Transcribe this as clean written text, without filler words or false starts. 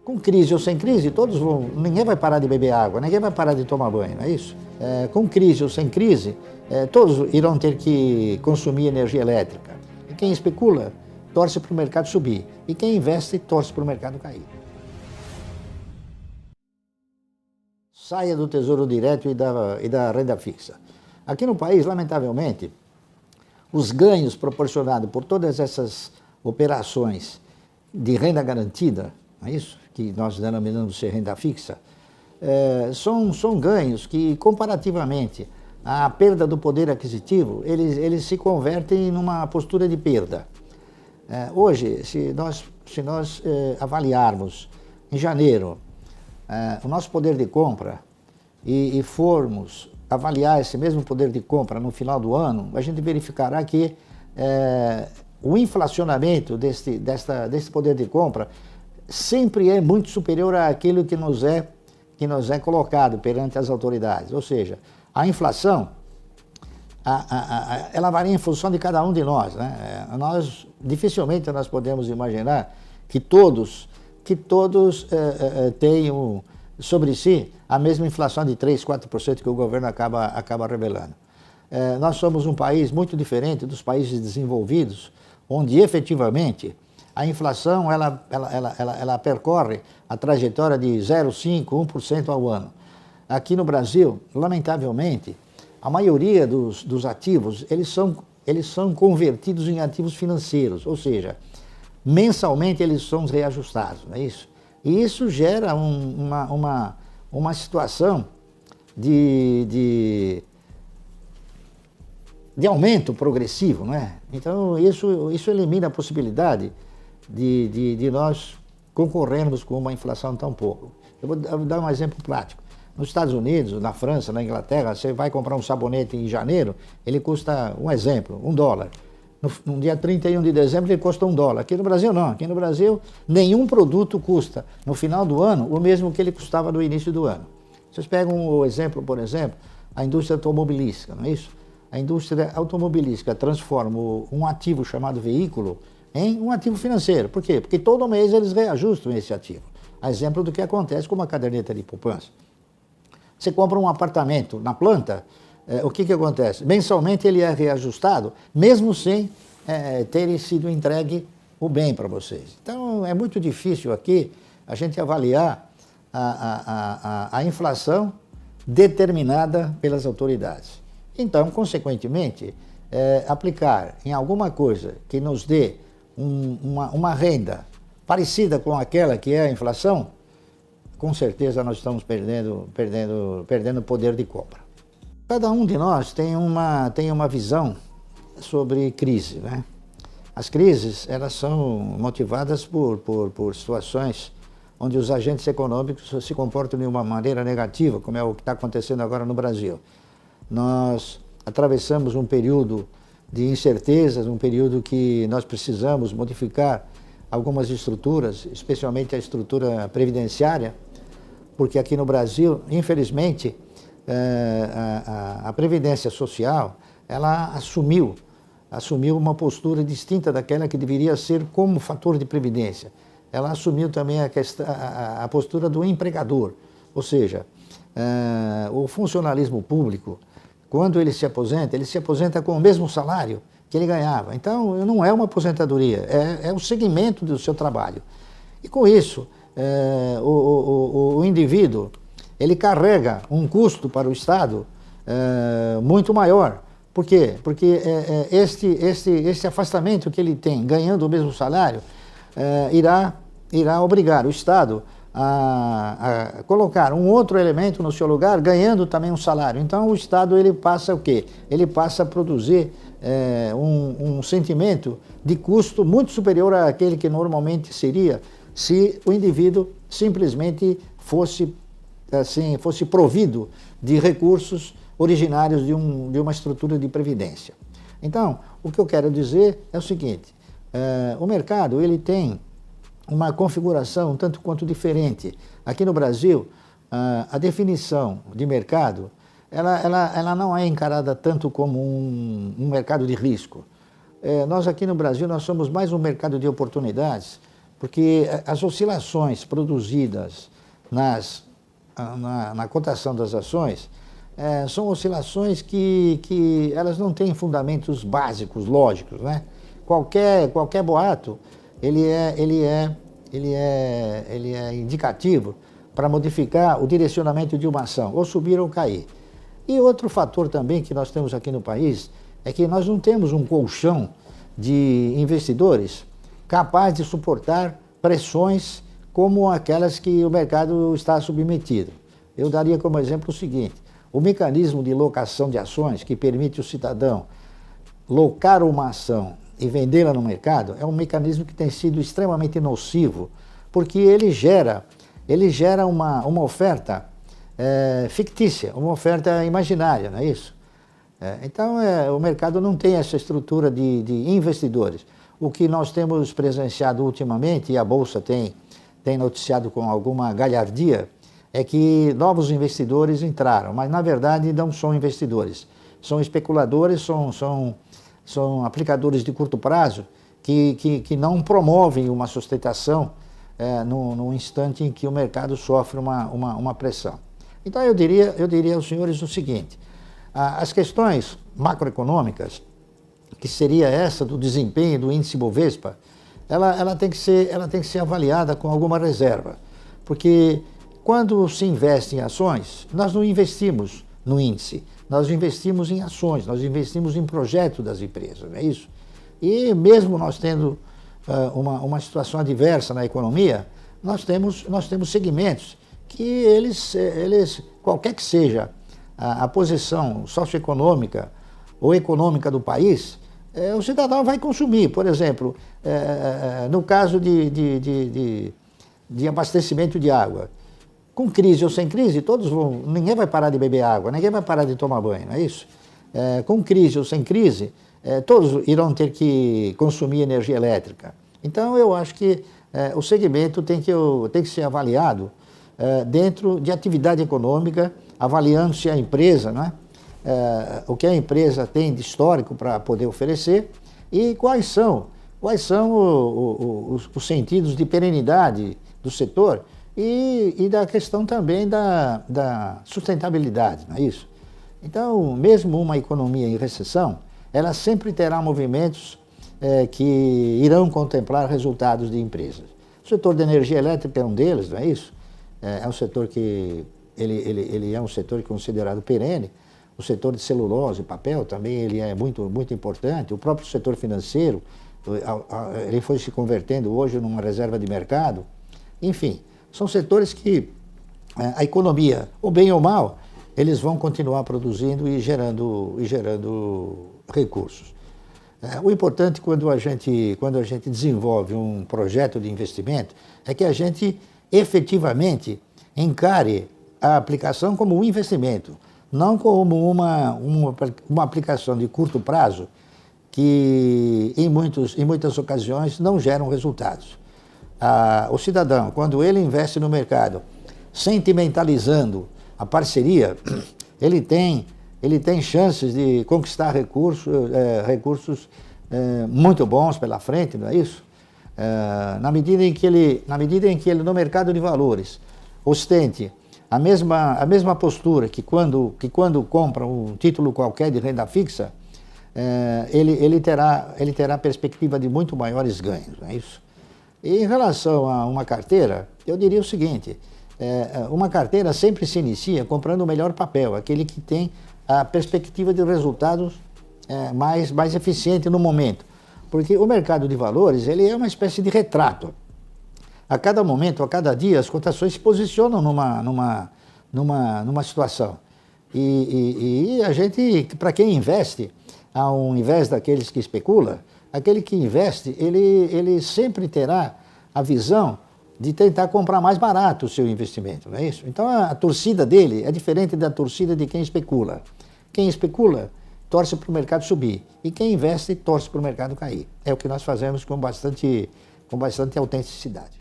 Com crise ou sem crise, ninguém vai parar de beber água, ninguém vai parar de tomar banho, não é isso? Com crise ou sem crise, todos irão ter que consumir energia elétrica. E quem especula, torce para o mercado subir. E quem investe, torce para o mercado cair. Saia do Tesouro Direto e da renda fixa. Aqui no país, lamentavelmente, os ganhos proporcionados por todas essas operações de renda garantida, não é isso? Que nós denominamos ser renda fixa, são ganhos que, comparativamente à perda do poder aquisitivo, eles se convertem numa postura de perda. Hoje, se nós avaliarmos em janeiro o nosso poder de compra e formos avaliar esse mesmo poder de compra no final do ano, a gente verificará que o inflacionamento desse poder de compra sempre é muito superior àquilo que nos é colocado perante as autoridades. Ou seja, a inflação, ela varia em função de cada um de nós, né? Dificilmente nós podemos imaginar que todos tenham sobre si a mesma inflação de 3%, 4% que o governo acaba revelando. Nós somos um país muito diferente dos países desenvolvidos, onde efetivamente a inflação ela percorre a trajetória de 0,5%, 1% ao ano. Aqui no Brasil, lamentavelmente, a maioria dos ativos, eles são convertidos em ativos financeiros, ou seja, mensalmente eles são reajustados, não é isso? E isso gera uma situação de aumento progressivo, não é? Então, isso elimina a possibilidade de nós concorrermos com uma inflação tão pouco. Eu vou dar um exemplo prático. Nos Estados Unidos, na França, na Inglaterra, você vai comprar um sabonete em janeiro, ele custa, um exemplo, $1. No dia 31 de dezembro ele custa $1. Aqui no Brasil não. Aqui no Brasil nenhum produto custa no final do ano o mesmo que ele custava no início do ano. Vocês pegam o exemplo, por exemplo, a indústria automobilística, não é isso? A indústria automobilística transforma um ativo chamado veículo em um ativo financeiro. Por quê? Porque todo mês eles reajustam esse ativo. A exemplo do que acontece com uma caderneta de poupança. Você compra um apartamento na planta, o que acontece? Mensalmente ele é reajustado, mesmo sem ter sido entregue o bem para vocês. Então é muito difícil aqui a gente avaliar a inflação determinada pelas autoridades. Então, consequentemente, aplicar em alguma coisa que nos dê uma renda parecida com aquela que é a inflação, com certeza nós estamos perdendo poder de compra. Cada um de nós tem uma visão sobre crise, né? As crises, elas são motivadas por situações onde os agentes econômicos se comportam de uma maneira negativa, como é o que está acontecendo agora no Brasil. Nós atravessamos um período de incertezas, um período que nós precisamos modificar algumas estruturas, especialmente a estrutura previdenciária, porque aqui no Brasil, infelizmente, a Previdência Social, ela assumiu uma postura distinta daquela que deveria ser como fator de previdência. Ela assumiu também a postura do empregador, ou seja, o funcionalismo público, quando ele se aposenta com o mesmo salário que ele ganhava. Então, não é uma aposentadoria, é o segmento do seu trabalho. E com isso, o indivíduo, ele carrega um custo para o Estado muito maior. Por quê? Porque este afastamento que ele tem, ganhando o mesmo salário, irá obrigar o Estado a colocar um outro elemento no seu lugar, ganhando também um salário. Então, o Estado ele passa o quê? Ele passa a produzir um sentimento de custo muito superior àquele que normalmente seria se o indivíduo simplesmente fosse provido de recursos originários de uma estrutura de previdência. Então, o que eu quero dizer é o seguinte, o mercado ele tem uma configuração um tanto quanto diferente. Aqui no Brasil, a definição de mercado, ela não é encarada tanto como um mercado de risco. Nós aqui no Brasil, nós somos mais um mercado de oportunidades porque as oscilações produzidas na cotação das ações são oscilações que elas não têm fundamentos básicos, lógicos, né? Qualquer boato, ele é indicativo para modificar o direcionamento de uma ação, ou subir ou cair. E outro fator também que nós temos aqui no país é que nós não temos um colchão de investidores capaz de suportar pressões como aquelas que o mercado está submetido. Eu daria como exemplo o seguinte: o mecanismo de locação de ações, que permite o cidadão locar uma ação e vendê-la no mercado, é um mecanismo que tem sido extremamente nocivo, porque ele gera uma oferta fictícia, uma oferta imaginária, não é isso? Então, o mercado não tem essa estrutura de investidores. O que nós temos presenciado ultimamente, e a Bolsa tem noticiado com alguma galhardia, é que novos investidores entraram, mas na verdade não são investidores. São especuladores, são aplicadores de curto prazo que não promovem uma sustentação no instante em que o mercado sofre uma pressão. Então eu diria aos senhores o seguinte: as questões macroeconômicas, que seria essa do desempenho do índice Bovespa, ela tem que ser avaliada com alguma reserva, porque quando se investe em ações, nós não investimos no índice, nós investimos em ações, nós investimos em projetos das empresas, não é isso? E mesmo nós tendo uma situação adversa na economia, nós temos segmentos que eles qualquer que seja a posição socioeconômica ou econômica do país, o cidadão vai consumir. Por exemplo, no caso de abastecimento de água, com crise ou sem crise, ninguém vai parar de beber água, ninguém vai parar de tomar banho, não é isso? Com crise ou sem crise, todos irão ter que consumir energia elétrica. Então, eu acho que o segmento tem que ser avaliado dentro de atividade econômica, avaliando se a empresa, não é? O que a empresa tem de histórico para poder oferecer e quais são os sentidos de perenidade do setor e da questão também da sustentabilidade, não é isso? Então, mesmo uma economia em recessão, ela sempre terá movimentos que irão contemplar resultados de empresas. O setor da energia elétrica é um deles, não é isso? É um setor que ele é um setor considerado perene. O setor de celulose e papel também ele é muito, muito importante. O próprio setor financeiro, ele foi se convertendo hoje numa reserva de mercado. Enfim, são setores que a economia, ou bem ou mal, eles vão continuar produzindo e gerando recursos. O importante quando a gente desenvolve um projeto de investimento é que a gente efetivamente encare a aplicação como um investimento, não como uma aplicação de curto prazo que em muitas ocasiões não geram resultados. O cidadão, quando ele investe no mercado, sentimentalizando a parceria, ele tem chances de conquistar recursos muito bons pela frente, não é isso? Na medida em que ele no mercado de valores ostente a mesma postura que quando compra um título qualquer de renda fixa, ele terá perspectiva de muito maiores ganhos, não é isso? E em relação a uma carteira, eu diria o seguinte: uma carteira sempre se inicia comprando o melhor papel, aquele que tem a perspectiva de resultados mais eficiente no momento. Porque o mercado de valores ele é uma espécie de retrato. A cada momento, a cada dia, as cotações se posicionam numa situação. E a gente, para quem investe, ao invés daqueles que especulam, aquele que investe, ele sempre terá a visão de tentar comprar mais barato o seu investimento, não é isso? Então a torcida dele é diferente da torcida de quem especula. Quem especula torce para o mercado subir e quem investe torce para o mercado cair. É o que nós fazemos com bastante autenticidade.